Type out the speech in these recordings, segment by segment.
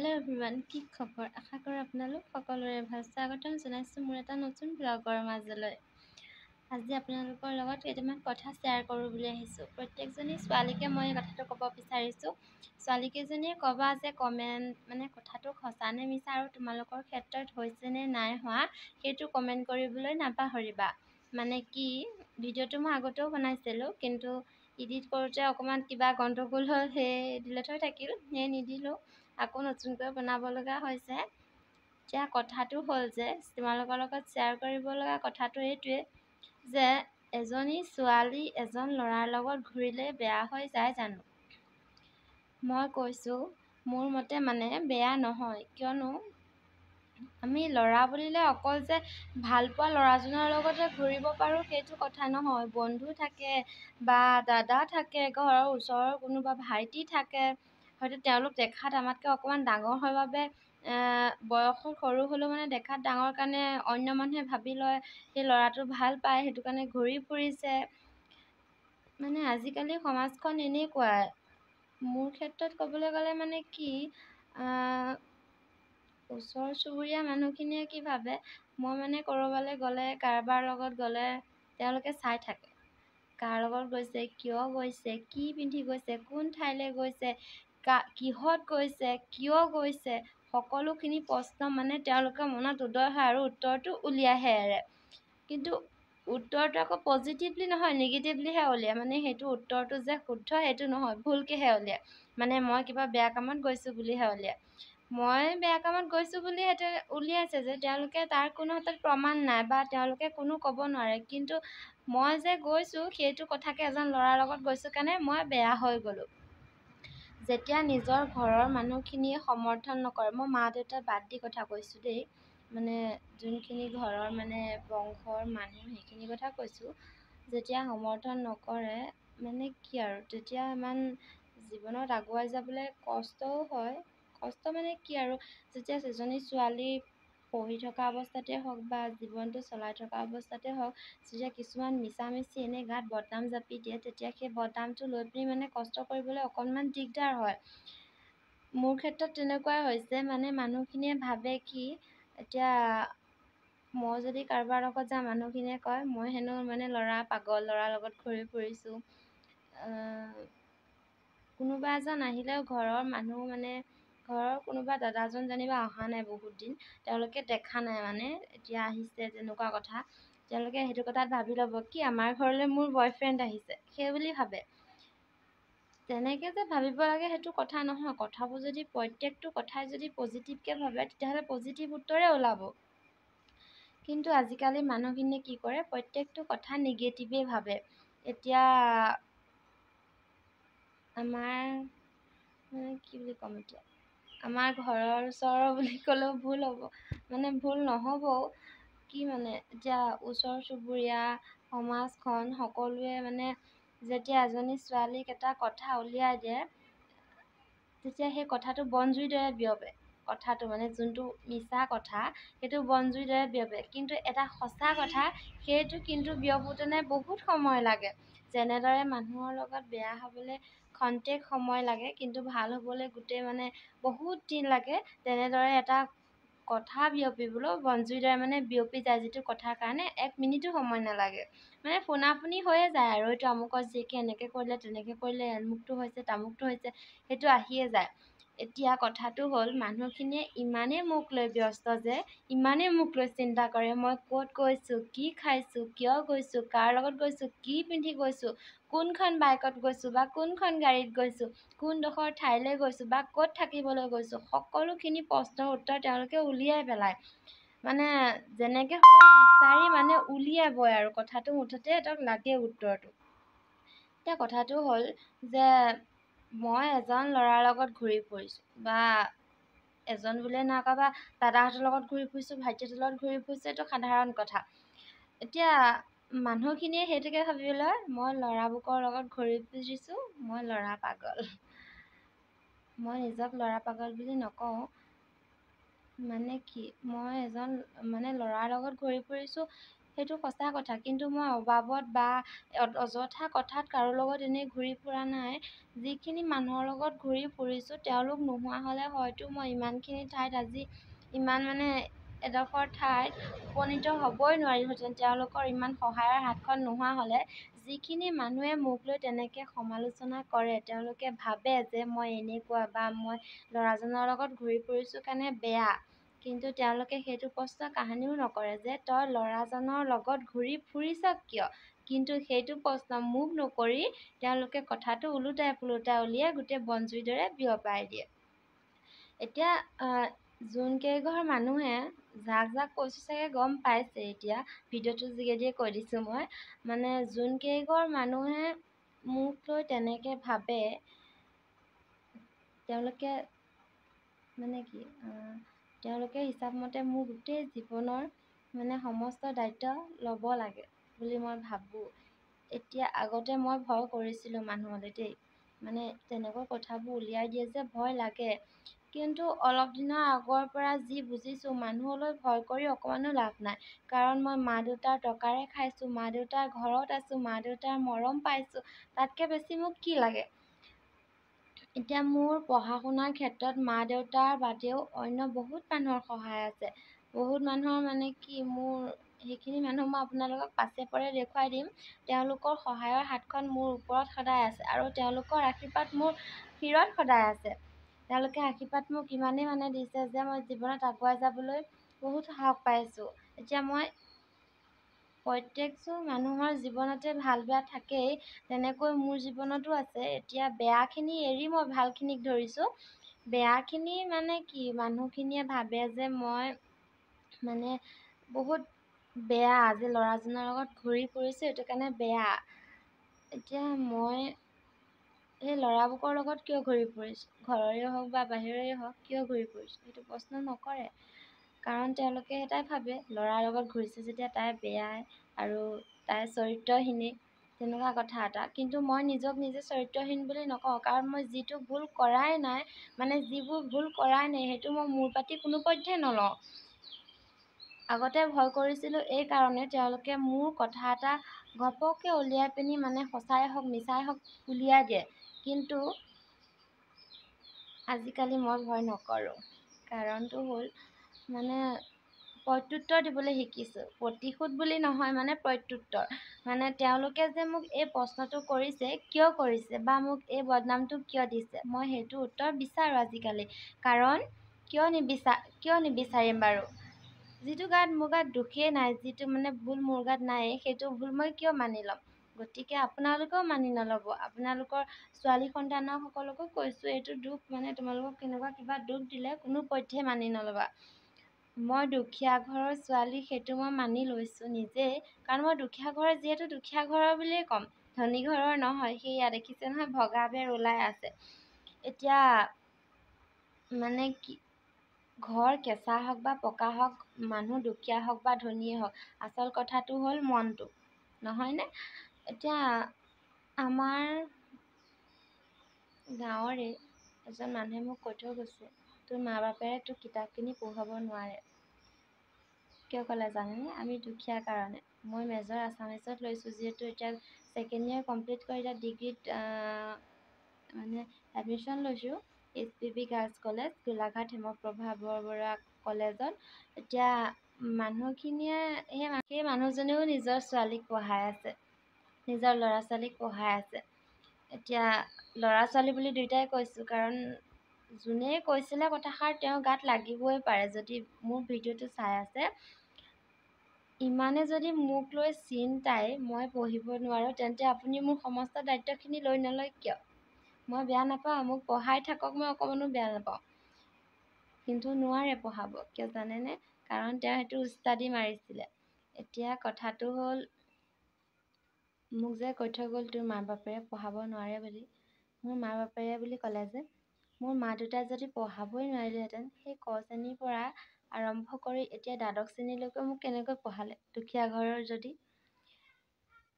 Hello' everyone, কি খবৰ? আশা কৰোঁ আপোনালোক সকলোৰে ভাল। স্বাগতম জনাইছোঁ মোৰ এটা নতুন ব্লগৰ মাজলৈ। আজি আপোনালোকৰ লগত কেইটামান কথা শ্বেয়াৰ কৰোঁ বুলি আহিছোঁ। প্ৰত্যেকজনী ছোৱালীকে মই এই কথাটো ক'ব বিচাৰিছোঁ। ছোৱালীকেইজনীয়ে ক'বা যে কমেণ্ট কথাটো সঁচা নে মিছা আৰু তোমালোকৰ ক্ষেত্ৰত হৈছে নে নাই হোৱা সেইটো কমেণ্ট কৰিবলৈ নাপাহৰিবা। কি ভিডিঅ'টো মই আগতেও বনাইছিলোঁ, কিন্তু এডিট কৰোঁতে অকণমান কিবা গণ্ডগোল হ'ল, সেই ডিলিট হৈ থাকিল, সেই নিদিলোঁ। আকৌ নতুনকৈ বনাব লগা হৈছে। এতিয়া কথাটো হ'ল যে তোমালোকৰ লগত শ্বেয়াৰ কৰিব লগা কথাটো এইটোৱে যে এজনী ছোৱালী এজন ল'ৰাৰ লগত ঘূৰিলে বেয়া হৈ যায় জানো? মই কৈছোঁ মোৰ মতে বেয়া নহয়, কিয়নো আমি ল'ৰা বুলিলে অকল যে ভাল পোৱা ল'ৰাজনৰ লগতে ঘূৰিব পাৰোঁ সেইটো কথা নহয়। বন্ধু থাকে বা দাদা থাকে, ঘৰৰ ওচৰৰ কোনোবা ভাইটি থাকে, হয়তো তেওঁলোক দেখাত আমাতকৈ অকণমান ডাঙৰ হয় বাবে বয়সত সৰু হ'লেও দেখাত ডাঙৰ কাৰণে অন্য মানুহে ভাবি লয় সেই ল'ৰাটো ভাল পায়, সেইটো কাৰণে ঘূৰি ফুৰিছে। আজিকালি সমাজখন এনেকুৱাই। মোৰ ক্ষেত্ৰত ক'বলৈ গ'লে কি ওচৰ চুবুৰীয়া মানুহখিনিয়ে কি ভাবে, মই ক'ৰবালৈ গ'লে কাৰোবাৰ লগত গ'লে তেওঁলোকে চাই থাকে কাৰ লগত গৈছে, কিয় গৈছে, কি পিন্ধি গৈছে, কোন ঠাইলৈ গৈছে, কিহত গৈছে, কিয় গৈছে, সকলোখিনি প্ৰশ্ন তেওঁলোকৰ মনত উদয় হয় আৰু উত্তৰটো উলিয়াইহে এৰে। কিন্তু উত্তৰটো আকৌ পজিটিভলি নহয়, নিগেটিভলিহে উলিয়ায়। সেইটো উত্তৰটো যে শুদ্ধ সেইটো নহয়, ভুলকৈহে উলিয়ায়। মই কিবা বেয়া কামত গৈছোঁ বুলিহে উলিয়ায়। মই বেয়া কামত গৈছোঁ বুলি সেইটো উলিয়াইছে যে তেওঁলোকে তাৰ কোনো হাতত প্ৰমাণ নাই বা তেওঁলোকে কোনো ক'ব নোৱাৰে, কিন্তু মই যে গৈছোঁ সেইটো কথাকে এজন ল'ৰাৰ লগত গৈছোঁ কাৰণে মই বেয়া হৈ গ'লোঁ। যেতিয়া নিজৰ ঘৰৰ মানুহখিনিয়ে সমৰ্থন নকৰে, মই মা দেউতা বাদ দি কথা কৈছোঁ দেই, যোনখিনি ঘৰৰ বংশৰ মানুহ সেইখিনি কথা কৈছোঁ। যেতিয়া সমৰ্থন নকৰে কি আৰু, তেতিয়া ইমান জীৱনত আগুৱাই যাবলৈ কষ্টও হয়। কষ্ট কি আৰু, যেতিয়া এজনী ছোৱালী পঢ়ি থকা অৱস্থাতে হওক বা জীৱনটো চলাই থকা অৱস্থাতে হওক, যেতিয়া কিছুমান মিছামিছি এনেই গাত বদনাম জাপি দিয়ে, তেতিয়া সেই বদনামটো লৈ পিনি কষ্ট কৰিবলৈ অকণমান দিগদাৰ হয়। মোৰ ক্ষেত্ৰত তেনেকুৱাই হৈছে। মানুহখিনিয়ে ভাবে কি, এতিয়া মই যদি কাৰোবাৰ লগত যাওঁ মানুহখিনিয়ে কয় মই হেনো ল'ৰা পাগল, ল'ৰাৰ লগত ঘূৰি ফুৰিছোঁ। কোনোবা এজন আহিলেও ঘৰৰ মানুহ ঘৰৰ কোনোবা দাদাজন যেনিবা অহা নাই বহুত দিন, তেওঁলোকে দেখা নাই এতিয়া আহিছে তেনেকুৱা কথা, তেওঁলোকে সেইটো কথাত ভাবি ল'ব কি আমাৰ ঘৰলৈ মোৰ বয়ফ্ৰেণ্ড আহিছে, সেই বুলি ভাবে। তেনেকৈ যে ভাবিব লাগে সেইটো কথা নহয়। কথাবোৰ যদি প্ৰত্যেকটো কথাই যদি পজিটিভকৈ ভাবে তেতিয়াহ'লে পজিটিভ উত্তৰে ওলাব। কিন্তু আজিকালি মানুহখিনিয়ে কি কৰে, প্ৰত্যেকটো কথা নিগেটিভেই ভাবে। এতিয়া আমাৰ কি বুলি ক'ম, এতিয়া আমাৰ ঘৰৰ ওচৰৰ বুলি ক'লেও ভুল হ'ব, ভুল নহ'বও। কি এতিয়া ওচৰ চুবুৰীয়া সমাজখন সকলোৱে যেতিয়া এজনী ছোৱালীক এটা কথা উলিয়াই দিয়ে, তেতিয়া সেই কথাটো বনজুইৰ দৰে বিয়পে। কথাটো যোনটো মিছা কথা সেইটো বনজুইৰ দৰে বিয়পে, কিন্তু এটা সঁচা কথা সেইটো কিন্তু বিয়পোতেনে বহুত সময় লাগে। যেনেদৰে মানুহৰ লগত বেয়া হ'বলৈ খন্তেক সময় লাগে, কিন্তু ভাল হ'বলৈ গোটেই বহুত দিন লাগে, তেনেদৰে এটা কথা বিয়পিবলৈও বনজুইৰ দৰে বিয়পি যায়, যিটো কথাৰ কাৰণে 1 মিনিটো সময় নালাগে। ফোনাফোনি হৈয়ে যায় আৰু, এইটো আমুকৰ জীয়েকে এনেকৈ কৰিলে, তেনেকৈ কৰিলে, আমুকটো হৈছে তামুকটো হৈছে, সেইটো আহিয়ে যায়। এতিয়া কথাটো হ'ল মানুহখিনিয়ে ইমানেই মোক লৈ ব্যস্ত যে, ইমানেই মোক লৈ চিন্তা কৰে মই ক'ত গৈছোঁ, কি খাইছোঁ, কিয় গৈছোঁ, কাৰ লগত গৈছোঁ, কি পিন্ধি গৈছোঁ, কোনখন বাইকত গৈছোঁ বা কোনখন গাড়ীত গৈছোঁ, কোনডোখৰ ঠাইলৈ গৈছোঁ বা ক'ত থাকিবলৈ গৈছোঁ, সকলোখিনি প্ৰশ্নৰ উত্তৰ তেওঁলোকে উলিয়াই পেলায়। যেনেকৈ বিচাৰি উলিয়াবই আৰু, কথাটো মুঠতে সিহঁতক লাগে উত্তৰটো। এতিয়া কথাটো হ'ল যে মই এজন ল'ৰাৰ লগত ঘূৰি ফুৰিছোঁ বা এজন বুলিয়ে নাই কোৱা, বা দাদাহঁতৰ লগত ঘূৰি ফুৰিছোঁ, ভাইটিহঁতৰ লগত ঘূৰি ফুৰিছোঁ, এইটো সাধাৰণ কথা। এতিয়া মানুহখিনিয়ে সেইটোকে ভাবি লয় মই ল'ৰাবোকৰ লগত ঘূৰি ফুৰিছোঁ, মই ল'ৰা পাগল। মই নিজক ল'ৰা পাগল বুলি নকওঁ। কি মই এজন ল'ৰাৰ লগত ঘূৰি ফুৰিছোঁ, সেইটো সঁচা কথা, কিন্তু মই অবাবত বা অযথা কথাত কাৰো লগত এনেই ঘূৰি ফুৰা নাই। যিখিনি মানুহৰ লগত ঘূৰি ফুৰিছোঁ তেওঁলোক নোহোৱা হ'লে হয়তো মই ইমানখিনি ঠাইত আজি ইমান এডোখৰ ঠাইত উপনীত হ'বই নোৱাৰিলোহেঁতেন। তেওঁলোকৰ ইমান সহায়ৰ হাতখন নোহোৱা হ'লে। যিখিনি মানুহে মোক লৈ তেনেকৈ সমালোচনা কৰে, তেওঁলোকে ভাবে যে মই এনেকুৱা বা মই ল'ৰাজনৰ লগত ঘূৰি ফুৰিছোঁ কাৰণে বেয়া, কিন্তু তেওঁলোকে সেইটো প্ৰশ্ন কাহানিও নকৰে যে তই ল'ৰাজনৰ লগত ঘূৰি ফুৰিছ কিয়। কিন্তু সেইটো প্ৰশ্ন মোক নকৰি তেওঁলোকে কথাটো ওলোটাই পোলোটাই উলিয়াই গোটেই বনজুইৰ দৰে বিয়পাই দিয়ে। এতিয়া যোনকেইঘৰ মানুহে যাক কৈছোঁ চাগে গম পাইছে, এতিয়া ভিডিঅ'টোৰ যোগেদিয়ে কৈ দিছোঁ মই, যোনকেইঘৰ মানুহে মোক লৈ তেনেকৈ ভাবে, তেওঁলোকে তেওঁলোকে হিচাপমতে মোৰ গোটেই জীৱনৰ সমস্ত দায়িত্ব ল'ব লাগে বুলি মই ভাবোঁ। এতিয়া আগতে মই ভয় কৰিছিলোঁ মানুহলৈ দেই, তেনেকৈ কথাবোৰ উলিয়াই দিয়ে যে ভয় লাগে। কিন্তু অলপ দিনৰ আগৰ পৰা যি বুজিছোঁ, মানুহলৈ ভয় কৰি অকণমানো লাভ নাই। কাৰণ মই মা দেউতাৰ টকাৰে খাইছোঁ, মা দেউতাৰ ঘৰত আছোঁ, মা দেউতাৰ মৰম পাইছোঁ, তাতকৈ বেছি মোক কি লাগে। এতিয়া মোৰ পঢ়া শুনাৰ ক্ষেত্ৰত মা দেউতাৰ বাদেও অন্য বহুত মানুহৰ সহায় আছে। বহুত মানুহৰ মোৰ সেইখিনি মানুহ মই আপোনালোকক পাছে পৰে দেখুৱাই দিম। তেওঁলোকৰ সহায়ৰ হাতখন মোৰ ওপৰত সদায় আছে আৰু তেওঁলোকৰ আশীৰ্বাদ মোৰ শিৰত সদায় আছে। তেওঁলোকে আশীৰ্বাদ মোক ইমানেই দিছে যে মই জীৱনত আগুৱাই যাবলৈ বহুত সাহস পাইছোঁ। এতিয়া মই প্ৰত্যেকজন মানুহৰ জীৱনতে ভাল বেয়া থাকেই, তেনেকৈ মোৰ জীৱনতো আছে। এতিয়া বেয়াখিনি এৰি মই ভালখিনিক ধৰিছোঁ। বেয়াখিনি কি, মানুহখিনিয়ে ভাবে যে মই বহুত বেয়া, যে ল'ৰাজনৰ লগত ঘূৰি ফুৰিছোঁ সেইটো কাৰণে বেয়া। এতিয়া মই সেই ল'ৰাবোৰৰ লগত কিয় ঘূৰি ফুৰিছোঁ, ঘৰৰে হওক বা বাহিৰৰে হওক, কিয় ঘূৰি ফুৰিছোঁ সেইটো প্ৰশ্ন নকৰে। কাৰণ তেওঁলোকে এটাই ভাবে, ল'ৰাৰ লগত ঘূৰিছে যেতিয়া তাই বেয়াই আৰু তাই চৰিত্ৰহীনে, তেনেকুৱা কথা এটা। কিন্তু মই নিজক নিজে চৰিত্ৰহীন বুলি নকওঁ, কাৰণ মই যিটো ভুল কৰাই নাই, যিবোৰ ভুল কৰাই নাই সেইটো মই মূৰ পাতি কোনোপধ্যে নলওঁ। আগতে ভয় কৰিছিলোঁ এই কাৰণে, তেওঁলোকে মোৰ কথা এটা ঘপককৈ উলিয়াই পিনি সঁচাই হওক মিছাই হওক উলিয়াই দিয়ে। কিন্তু আজিকালি মই ভয় নকৰোঁ। কাৰণটো হ'ল প্ৰত্যুত্তৰ দিবলৈ শিকিছোঁ। প্ৰতিশোধ বুলি নহয়, প্ৰত্যুত্তৰ। তেওঁলোকে যে মোক এই প্ৰশ্নটো কৰিছে, কিয় কৰিছে বা মোক এই বদনামটো কিয় দিছে, মই সেইটো উত্তৰ বিচাৰোঁ আজিকালি। কাৰণ কিয় নিবিচাৰিম বাৰু। যিটো মোৰ গাত দোষেই নাই, যিটো ভুল মোৰ গাত নায়েই, সেইটো ভুল মই কিয় মানি ল'ম। গতিকে আপোনালোকেও মানি নল'ব। আপোনালোকৰ ছোৱালী সন্তানসকলকো কৈছোঁ, এইটো দুখ তোমালোকক কেনেকুৱা কিবা দুখ দিলে কোনোপধ্যে মানি নল'বা। মই দুখীয়া ঘৰৰ ছোৱালী, সেইটো মই মানি লৈছোঁ নিজেই। কাৰণ মই দুখীয়া ঘৰৰ, যিহেতু দুখীয়া ঘৰৰ বুলিয়েই ক'ম, ধনী ঘৰৰ নহয়। সেয়া দেখিছে নহয়, ভগা বেৰ ওলাই আছে। এতিয়া কি, ঘৰ কেঁচা হওক বা পকা হওক, মানুহ দুখীয়া হওক বা ধনীয়ে হওক, আচল কথাটো হ'ল মনটো, নহয়নে? এতিয়া আমাৰ গাঁৱৰে এজন মানুহে মোক কৈ থৈ গৈছে, তোৰ মা বাপেৰে তোক কিতাপ কিনি পঢ়ুৱাব নোৱাৰে। কিয় ক'লে জানেনে? আমি দুখীয়া কাৰণে। মই মেজৰ আছামিছত লৈছোঁ, যিহেতু এতিয়া ছেকেণ্ড ইয়েৰ কমপ্লিট কৰি এতিয়া ডিগ্ৰীত এডমিশ্যন লৈছোঁ। SPB girls college, Golaghat Hemprabha Borbarua কলেজত। এতিয়া মানুহখিনিয়ে সেই মানুহজনেও নিজৰ ছোৱালীক পঢ়াই আছে, নিজৰ ল'ৰা ছোৱালীক পঢ়াই আছে। এতিয়া ল'ৰা ছোৱালী বুলি দুয়োটাই কৈছোঁ, কাৰণ যোনে কৈছিলে কথাষাৰ তেওঁৰ গাত লাগিবই পাৰে। যদি মোৰ ভিডিঅ'টো চাই আছে, ইমানে যদি মোক লৈ চিন্তাই মই পঢ়িব নোৱাৰোঁ, তেন্তে আপুনি মোৰ সমস্ত দায়িত্বখিনি লৈ নলয় কিয়? মই বেয়া নাপাওঁ, মোক পঢ়াই থাকক, মই অকণমানো বেয়া নাপাওঁ। কিন্তু নোৱাৰে পঢ়াব, কিয় জানেনে? কাৰণ তেওঁ সেইটো উস্তাদি মাৰিছিলে। এতিয়া কথাটো হ'ল, মোক যে কৈ থৈ গ'ল তোৰ মা বাপেৰে পঢ়াব নোৱাৰে বুলি, মোৰ মা বাপেৰে বুলি ক'লে যে, মোৰ মা দেউতাই যদি পঢ়াবই নোৱাৰিলেহেঁতেন, সেই ক শ্ৰেণীৰ পৰা আৰম্ভ কৰি এতিয়া দ্বাদশ শ্ৰেণীলৈকে মোক কেনেকৈ পঢ়ালে? দুখীয়া ঘৰৰ যদি।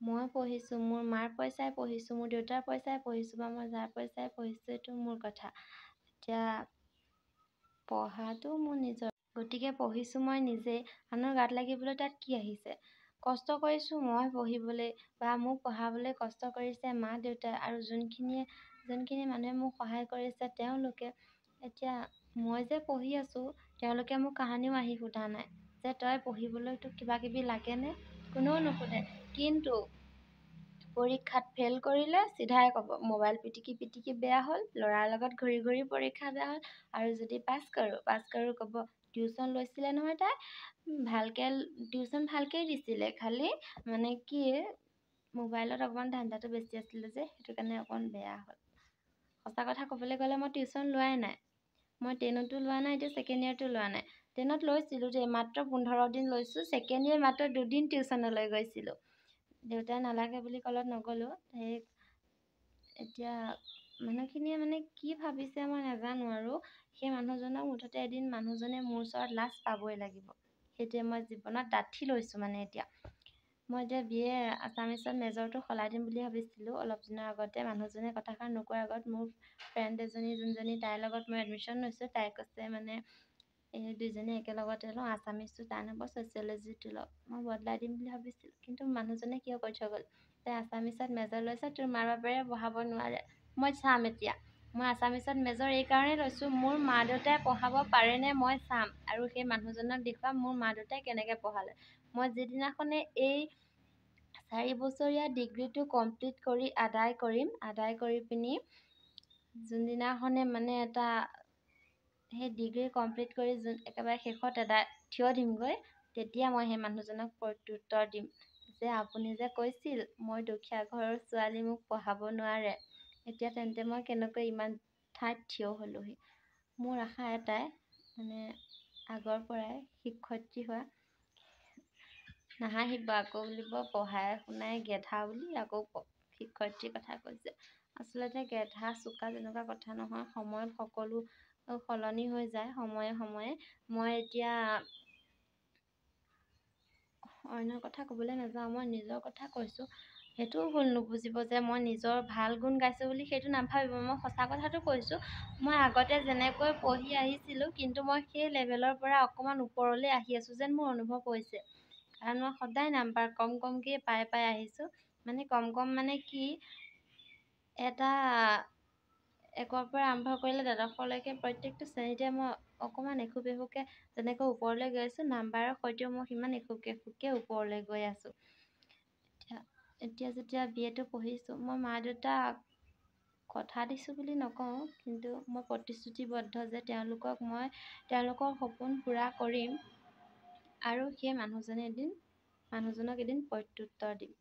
মই পঢ়িছোঁ, মোৰ মাৰ পইচাই পঢ়িছোঁ, মোৰ দেউতাৰ পইচাই পঢ়িছোঁ, বা মই যাৰ পইচাই পঢ়িছোঁ, এইটো মোৰ কথা। এতিয়া পঢ়াটো মোৰ নিজৰ, গতিকে পঢ়িছোঁ মই নিজেই। আনৰ গাত লাগিবলৈ তাত কি আহিছে? কষ্ট কৰিছোঁ মই পঢ়িবলৈ বা মোক পঢ়াবলৈ কষ্ট কৰিছে মা দেউতাই, আৰু যোনখিনি মানুহে মোক সহায় কৰিছে তেওঁলোকে। এতিয়া মই যে পঢ়ি আছোঁ, তেওঁলোকে মোক কাহানিও আহি সোধা নাই যে তই পঢ়িবলৈ তোক কিবা কিবি লাগেনে, কোনেও নুসুধে। কিন্তু পৰীক্ষাত ফেইল কৰিলে চিধাই ক'ব মোবাইল পিটিকি পিটিকি বেয়া হ'ল, ল'ৰাৰ লগত ঘূৰি ঘূৰি পৰীক্ষা বেয়া হ'ল। আৰু যদি পাছ কৰোঁ ক'ব টিউশ্যন লৈছিলে নহয় তাই, টিউশ্যন ভালকৈ দিছিলে, খালি মানে কি মোবাইলত অকণমান ধান্দাটো বেছি আছিলে যে সেইটো কাৰণে অকণমান বেয়া হ'ল। সঁচা কথা ক'বলৈ গ'লে মই টিউশ্যন লোৱাই নাই। মই 10তো লোৱা নাই, এতিয়া ছেকেণ্ড ইয়েৰটো লোৱা নাই। 10ত লৈছিলোঁ দেই, মাত্ৰ 15 দিন লৈছোঁ। ছেকেণ্ড ইয়েৰ মাত্ৰ 2 দিন টিউশ্যনলৈ গৈছিলোঁ। দেউতাই নালাগে বুলি ক'লত নগ'লোঁ। এতিয়া মানুহখিনিয়ে মানে কি ভাবিছে মই নাজানো, আৰু সেই মানুহজনক মুঠতে এদিন মানুহজনে মোৰ ওচৰত লাজ পাবই লাগিব। সেইটোৱে মই জীৱনত ডাঠি লৈছোঁ মানে এতিয়া। মই এতিয়া BA আছামিছত মেজৰটো সলাই দিম বুলি ভাবিছিলোঁ অলপ দিনৰ আগতে। মানুহজনে কথাষাৰ নোকোৱাৰ আগত মোৰ ফ্ৰেণ্ড এজনী যোনজনী তাইৰ লগত মই এডমিশ্যন লৈছোঁ, তাই কৈছে মানে এই দুইজনী একেলগতে লওঁ, আছামিজটো টান হ'ব, ছ'চিয়লজিটো লওঁ। মই বদলাই দিম বুলি ভাবিছিলোঁ, কিন্তু মানুহজনে কিয় কৈ থৈ গ'ল তাই আছামিজত মেজৰ লৈছে, তোৰ মাৰ বাপেৰে পঢ়াব নোৱাৰে। মই চাম এতিয়া। মই আছামিজত মেজৰ এই কাৰণেই লৈছোঁ, মোৰ মা দেউতাই পঢ়াব পাৰেনে মই চাম, আৰু সেই মানুহজনক দেখুৱাম মোৰ মা দেউতাই কেনেকৈ পঢ়ালে। মই যিদিনাখনে এই 4 বছৰীয়া ডিগ্ৰীটো কমপ্লিট কৰি আদায় কৰি পিনি যোনদিনাখনে মানে সেই ডিগ্ৰী কমপ্লিট কৰি একেবাৰে শেষত থিয় দিমগৈ, তেতিয়া মই সেই মানুহজনক প্ৰত্যুত্তৰ দিম যে আপুনি যে কৈছিল মই দুখীয়া ঘৰৰ ছোৱালী, মোক পঢ়াব নোৱাৰে, এতিয়া তেন্তে মই কেনেকৈ ইমান ঠাইত থিয় হ'লোহি। মোৰ আশা এটাই, মানে আগৰ পৰাই শিক্ষয়িত্ৰী হোৱা। নাহাঁহিব আকৌ বুলিব পঢ়াই শুনাই গেধা বুলি আকৌ শিক্ষয়িত্ৰীৰ কথা কৈছে। আচলতে গেধা চোকা তেনেকুৱা কথা নহয়, সময়ত সকলো সলনি হৈ যায় সময়ে সময়ে। মই এতিয়া অন্যৰ কথা ক'বলৈ নাযাওঁ, মই নিজৰ কথা কৈছোঁ। সেইটোও ভুল নুবুজিব যে মই নিজৰ ভাল গুণ গাইছোঁ বুলি, সেইটো নাভাবিব। মই সঁচা কথাটো কৈছোঁ। মই আগতে যেনেকৈ পঢ়ি আহিছিলোঁ, কিন্তু মই সেই লেভেলৰ পৰা অকণমান ওপৰলৈ আহি আছোঁ যেন মোৰ অনুভৱ হৈছে। কাৰণ মই সদায় নাম্বাৰ কমকৈ পাই আহিছোঁ। মানে কম মানে কি, 1ৰ পৰা আৰম্ভ কৰিলে দ্বাদশলৈকে প্ৰত্যেকটো শ্ৰেণীতে মই অকণমান এখোপ এখোপকৈ যেনেকৈ ওপৰলৈ গৈ আছোঁ, নাম্বাৰৰ সৈতেও মই সিমান এখোপকৈ ওপৰলৈ গৈ আছোঁ। এতিয়া যেতিয়া BAটো পঢ়িছোঁ, মই মা দেউতাক কথা দিছোঁ বুলি নকওঁ, কিন্তু মই প্ৰতিশ্ৰুতিবদ্ধ যে তেওঁলোকৰ সপোন পূৰা কৰিম, আৰু সেই মানুহজনক এদিন প্ৰত্যুত্তৰ দিম।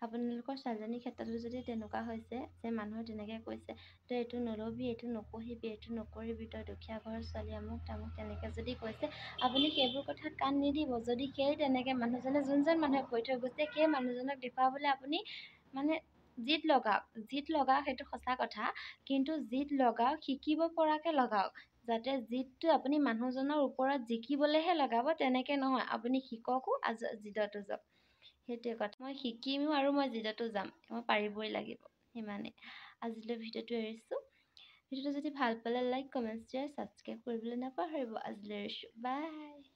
আপোনালোকৰ ছোৱালীজনীৰ ক্ষেত্ৰতো যদি তেনেকুৱা হৈছে যে মানুহে তেনেকৈ কৈছে তই এইটো নল'বি, এইটো নপঢ়িবি, এইটো নকৰিবি, তই দুখীয়া ঘৰৰ ছোৱালী, আমুক তামুক তেনেকৈ যদি কৈছে, আপুনি সেইবোৰ কথাত কাণ নিদিব। যদি সেই তেনেকৈ মানুহজনে যোনজন মানুহে কৈ থৈ গৈছে সেই মানুহজনক দেখুৱাবলৈ আপুনি মানে জিত লগাওক, সেইটো সঁচা কথা, কিন্তু জিত লগাওক শিকিব পৰাকৈ লগাওক। যাতে জিতটো আপুনি মানুহজনৰ ওপৰত জিকিবলৈহে লগাব, তেনেকৈ নহয়। আপুনি শিককো, জিদতো যাওক। সেইটোৱে কথা। মই শিকিমো আৰু মই জিদতো যাম, মই পাৰিবই লাগিব, সিমানেই। আজিলৈ ভিডিঅ'টো এৰিছোঁ। ভিডিঅ'টো যদি ভাল পালে লাইক, কমেণ্ট, শ্বেয়াৰ, ছাবস্ক্ৰাইব কৰিবলৈ নাপাহৰিব। আজিলৈ এৰিছোঁ, বাই।